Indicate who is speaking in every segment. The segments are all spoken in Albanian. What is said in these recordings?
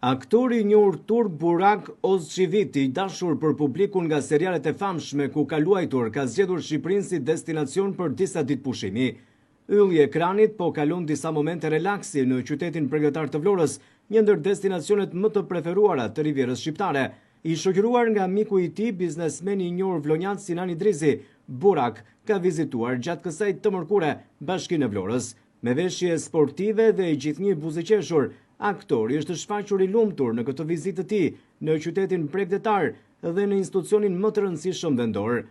Speaker 1: Aktori i njohur turk Burak Ozçivit, i dashur për publikun nga serialet e famshme ku ka luajtur, ka zgjedhur Shqipërinë si destinacion për disa ditë pushimi. Ylli i ekranit po kalon disa momente relaksi në qytetin pregëtar të Vlorës, një ndër destinacionet më të preferuara të Rivierës shqiptare. I shoqëruar nga miku i tij, biznesmeni i njohur vlonjat Sinan Idrizi, Burak ka vizituar gjatë kësaj të mërkure Bashkinë e Vlorës. Me veshje sportive dhe i gjithnjë buzëqeshur, aktori është shfaqur i lumtur në këtë vizitë të tij në qytetin pregëtar dhe në institucionin më të rëndësishëm vendor.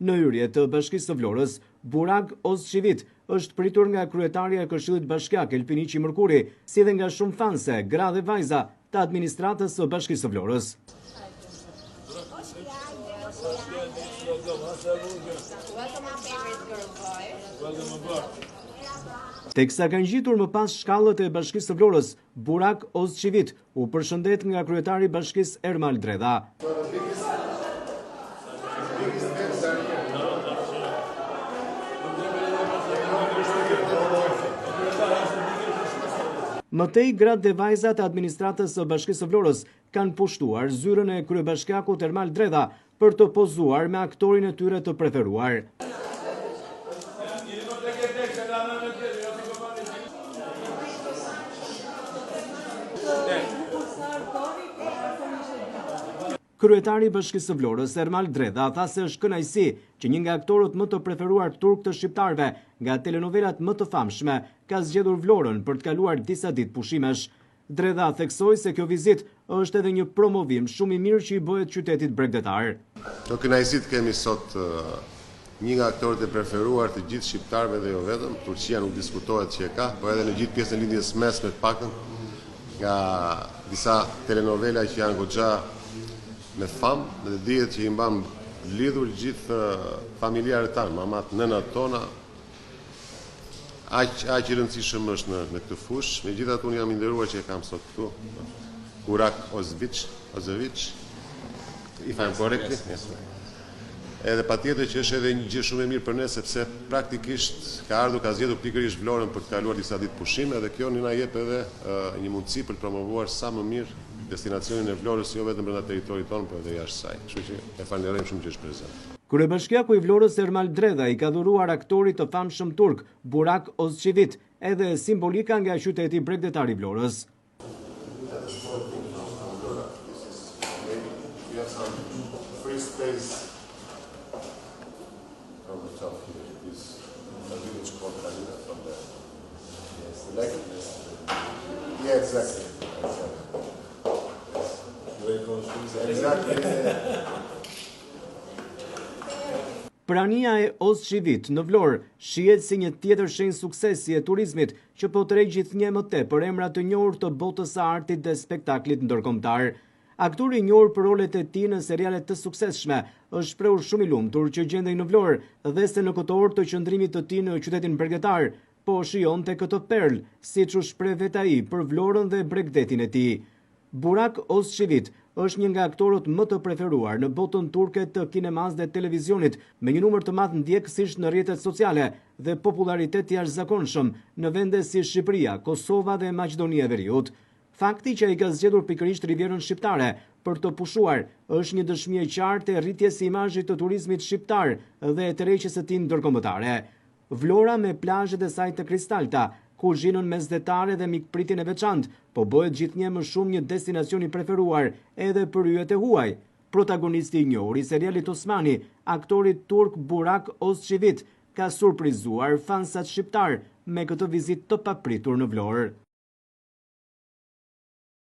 Speaker 1: Në hyrje të Bashkisë së Vlorës, Burak Ozçivit është pritur nga kryetaria e Këshillit Bashkiak Elpiniqi Mërkuri, si dhe nga shumë fanse, gra dhe vajza të administratës së Bashkisë së Vlorës. Teksa kanë ngjitur më pas shkallët e Bashkisë së Vlorës, Burak Ozçivit u përshëndet nga kryetari i Bashkisë Ermal Dredha. Mëtej, gratë dhe vajzat e administratës së Bashkisë së Vlorës kanë pushtuar zyrën e kryebashkiakut Ermal Dredha për të pozuar me aktorin e tyre të preferuar. Kryetari i Bashkisë së Vlorës, Ermal Dredha, tha se është kënaqësi që një nga aktorët më të preferuar turk të shqiptarëve nga telenovelat më të famshme ka zgjedhur Vlorën për të kaluar disa ditë pushimesh. Dredha theksoi se kjo vizitë është edhe një promovim shumë i mirë që i bëhet qytetit bregdetar.
Speaker 2: Në kënaqësi të kemi sot një nga aktorët e preferuar të gjithë shqiptarëve dhe jo vetëm. Turqia nuk diskutohet që e ka, por edhe në gjithë pjesën e lindjes mesme të paktën nga disa telenovela që janë goxha me famë dhe dihet që i mbam lidhur gjithë familjarët tanë, mamat, nënat tona. Aq i rëndësishëm është në këtë fushë. Megjithatë unë jam i nderuar që e kam sot këtu. Burak Ozçivit, if I'm correct. Edhe patjetër që është edhe një gjë shumë e mirë për ne, sepse praktikisht ka zgjedhur pikërisht Vlorën për të kaluar disa ditë pushime dhe kjo na jep edhe një mundësi për të promovuar sa më mirë destinacionin e Vlorës, jo vetëm brenda territorit tonë, por edhe jashtë saj. Kështu që e falenderojmë shumë që është prezant.
Speaker 1: Kryebashkiaku i Vlorës Ermal Dredha i ka dhuruar aktorit të famshëm turk Burak Ozçivit edhe simbolika nga qyteti bregdetar i Vlorës. Prania e Ozçivit në Vlorë shihet si një tjetër shenjë suksesi e turizmit që po tërheq gjithnjë më tepër emra të njohur të botës së artit dhe spektaklit ndërkombëtar. Aktori i njohur për rolet e tij në seriale të suksesshme është shprehur shumë i lumtur që gjendej në Vlorë dhe se në këtë orë të qëndrimit të tij në qytetin bregdetar po shijonte këtë perl, siç u shpreh vetë ai për Vlorën dhe bregdetin e tij. Burak Ozçivit është një nga aktorët më të preferuar në botën turke të kinemas dhe televizionit, me një numër të madh ndjekësish në rrjetet sociale dhe popularitet jashtëzakonshëm në vende si Shqipëria, Kosova dhe Maqedonia e Veriut. Fakti që ai ka zgjedhur pikërisht Rivierën shqiptare për të pushuar është një dëshmi e qartë e rritjes së imazhit të turizmit shqiptar dhe e tërheqjes së tij ndërkombëtare. Vlora me plazhet e saj të kristalta, kuzhinën mesdhetare dhe mikpritjen e veçantë, po bëhet gjithnjë më shumë një destinacion i preferuar edhe për yjet e huaj. Protagonisti i njohur i serialit Osmani, aktori turk Burak Ozçivit, ka surprizuar fansat shqiptar me këtë vizitë të papritur në Vlorë.